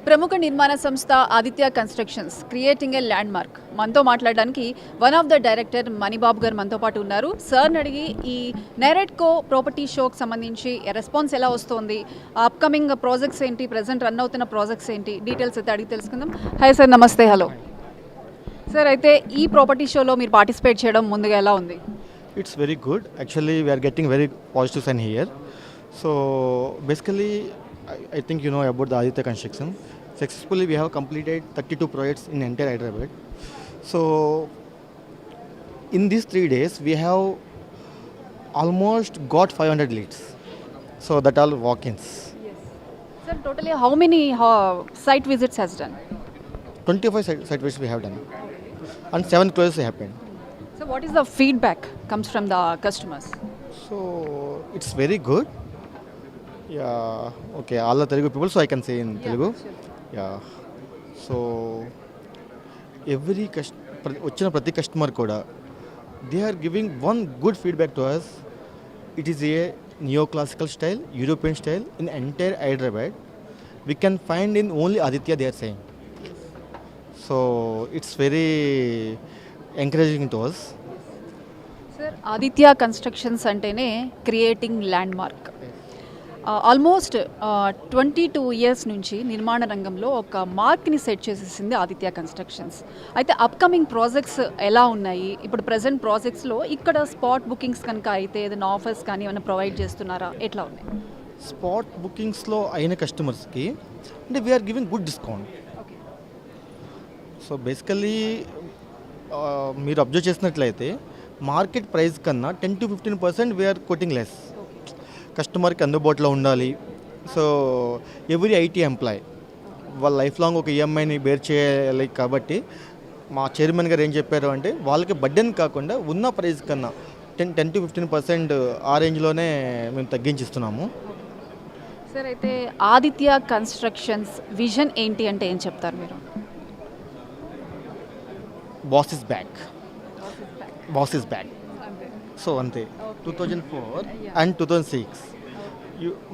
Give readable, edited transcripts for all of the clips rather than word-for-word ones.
ప్రముఖ నిర్మాణ సంస్థ Aditya constructions creating a land mark మనతో మాట్లాడడానికి one of the director Manibabu గారు మనతో పాటు ఉన్నారు. సార్ని అడిగి ఈ నెరెట్కో ప్రాపర్టీ షోకి సంబంధించి రెస్పాన్స్ ఎలా వస్తుంది, అప్కమింగ్ ప్రాజెక్ట్స్ ఏంటి, ప్రెసెంట్ రన్ అవుతున్న ప్రాజెక్ట్స్ ఏంటి, డీటెయిల్స్ అయితే అడిగి తెలుసుకుందాం. హాయ్ సార్, నమస్తే. Hello sir. అయితే ఈ ప్రాపర్టీ షోలో మీరు పార్టిసిపేట్ చేయడం ముందుగా ఎలా ఉంది? It's very good. Actually, we are getting very positive sign here. So basically, I think you know about the Aditya Construction. Successfully, we have completed 32 projects in entire Hyderabad. So in these 3 days, we have almost got 500 leads. So that all walk-ins. Yes. Sir, totally how many site visits has done? 25 site visits we have done, and 7 closes happened. So what is the feedback comes from the customers? So it's very good. Yeah, okay, all the Telugu people, so I can say in Telugu. Sure. Yeah. So every వచ్చిన ప్రతి customer కూడా they are giving one good feedback to us. It is a neoclassical style, European style in entire Hyderabad. We can find in only Aditya, they are saying. So it's very encouraging to us. Sir, Aditya constructions అంటేనే creating landmark. Almost 22 years నుంచి నిర్మాణ రంగంలో ఒక మార్క్ని set చేసేసింది Aditya constructions. అయితే upcoming projects ఎలా ఉన్నాయి, ఇప్పుడు ప్రజెంట్ ప్రాజెక్ట్స్లో ఇక్కడ స్పాట్ బుకింగ్స్ కనుక అయితే ఏదైనా ఆఫర్స్ కానీ ఏమైనా ప్రొవైడ్ చేస్తున్నారా, ఎట్లా ఉన్నాయి? స్పాట్ బుకింగ్స్లో అయిన కస్టమర్స్కి అంటే we are giving good discount. So basically మీరు అబ్జర్వ్ చేసినట్లయితే మార్కెట్ ప్రైస్ కన్నా 10 to 15% వీఆర్ కోటింగ్ లెస్. కస్టమర్కి అందుబాటులో ఉండాలి. సో ఎవ్రీ ఐటీ ఎంప్లాయ్ వాళ్ళ లైఫ్ లాంగ్ ఒక ఈఎంఐని బేర్ చేయాలి. కాబట్టి మా చైర్మన్ గారు ఏం చెప్పారు అంటే వాళ్ళకి బడ్డెన్ కాకుండా ఉన్న ప్రైస్ కన్నా 10 to 15% ఆ రేంజ్లోనే మేము తగ్గించిస్తున్నాము. సార్, అయితే ఆదిత్య కన్స్ట్రక్షన్స్ విజన్ ఏంటి అంటే ఏం చెప్తారు మీరు? Boss is back. Boss is back. So అంతే. 2004 అండ్ 2006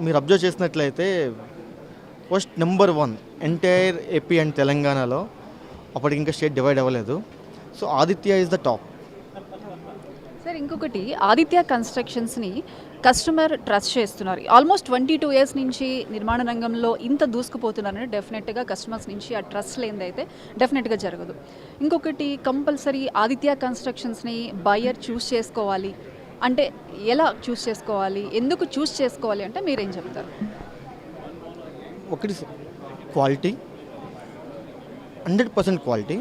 మీరు అబ్జర్వ్ చేసినట్లయితే first number 1 entire AP and తెలంగాణలో. అప్పటికి ఇంకా స్టేట్ డివైడ్ అవ్వలేదు. So Aditya is the top. Sir, ఇంకొకటి ఆదిత్య కన్స్ట్రక్షన్స్ని కస్టమర్ ట్రస్ట్ చేస్తున్నారు. ఆల్మోస్ట్ 22 ఇయర్స్ నుంచి నిర్మాణ రంగంలో ఇంత దూసుకుపోతున్నారని డెఫినెట్గా కస్టమర్స్ నుంచి ఆ ట్రస్ట్ లేనిదైతే డెఫినెట్గా జరగదు. ఇంకొకటి కంపల్సరీ ఆదిత్య కన్స్ట్రక్షన్స్ని బయర్ చూస్ చేసుకోవాలి అంటే ఎలా చూస్ చేసుకోవాలి, ఎందుకు చూస్ చేసుకోవాలి అంటే మీరేం చెప్తారు? ఒకటి క్వాలిటీ, 100% క్వాలిటీ.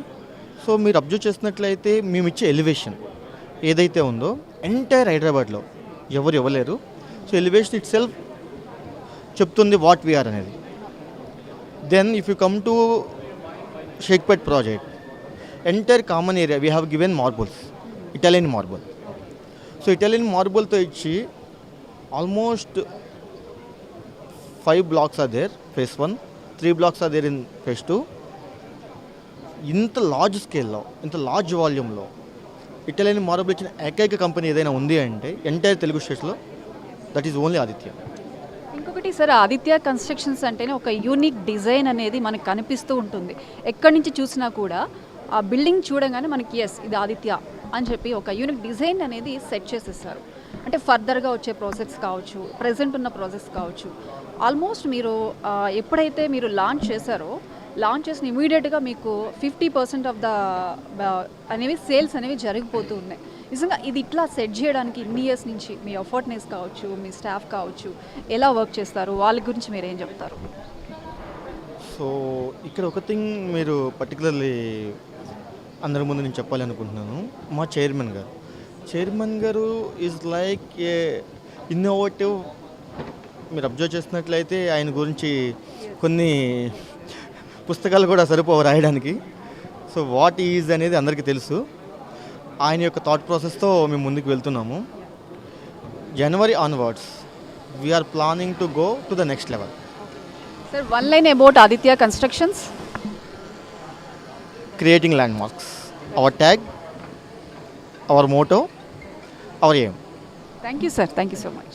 సో మీరు అబ్జర్వ్ చేసినట్లయితే మేము ఇచ్చే ఎలివేషన్ ఏదైతే ఉందో ఎంటైర్ హైదరాబాద్లో ఎవరు ఇవ్వలేరు. సో ఎలివేషన్ ఇట్ సెల్ఫ్ చెప్తుంది వాట్ వీఆర్ అనేది. Then if you come to Shaikpet project, entire common area we have given marbles, Italian marble. So Italian మార్బుల్తో ఇచ్చి almost 5 blocks are there phase 1, 3 blocks are there in phase 2. ఇంత large స్కేల్లో, ఇంత large వాల్యూమ్లో Italian marble ఇచ్చిన ఏకైక company ఏదైనా ఉంది అంటే ఎంటైర్ తెలుగు స్టేట్స్లో దట్ ఈజ్ ఓన్లీ ఆదిత్య. ఇంకొకటి సార్, ఆదిత్య కన్స్ట్రక్షన్స్ అంటేనే ఒక యూనిక్ డిజైన్ అనేది మనకు కనిపిస్తూ ఉంటుంది. ఎక్కడి నుంచి చూసినా కూడా ఆ బిల్డింగ్ చూడగానే మనకి ఎస్ ఇది ఆదిత్య అని చెప్పి ఒక యూనిక్ డిజైన్ అనేది సెట్ చేసేస్తారు. అంటే ఫర్దర్గా వచ్చే ప్రాజెక్ట్స్ కావచ్చు, ప్రజెంట్ ఉన్న ప్రాజెక్ట్స్ కావచ్చు, ఆల్మోస్ట్ మీరు ఎప్పుడైతే మీరు లాంచ్ చేశారో, లాంచ్ చేసిన ఇమీడియట్గా మీకు 50% ఆఫ్ ద అనేవి సేల్స్ అనేవి జరిగిపోతూ ఉన్నాయి. నిజంగా ఇది ఇట్లా సెట్ చేయడానికి ఇన్ని ఇయర్స్ నుంచి మీ ఎఫర్ట్నెస్ కావచ్చు, మీ స్టాఫ్ కావచ్చు, ఎలా వర్క్ చేస్తారు, వాళ్ళ గురించి మీరు ఏం చెప్తారు? సో ఇక్కడ ఒక థింగ్ మీరు పర్టికులర్లీ అందరి ముందు నేను చెప్పాలి అనుకుంటున్నాను. మా చైర్మన్ గారు ఈజ్ లైక్ ఏ ఇన్నోవేటివ్. మీరు అబ్జర్వ్ చేసినట్లయితే ఆయన గురించి కొన్ని పుస్తకాలు కూడా సరిపోవు రాయడానికి. సో వాట్ ఈజ్ అనేది అందరికీ తెలుసు. ఆయన యొక్క థాట్ ప్రాసెస్తో మేము ముందుకు వెళ్తున్నాము. January onwards we are planning to go to the next level. Sir, one line about Aditya constructions. Creating landmarks, our tag, our motto, our aim. Thank you sir, thank you so much.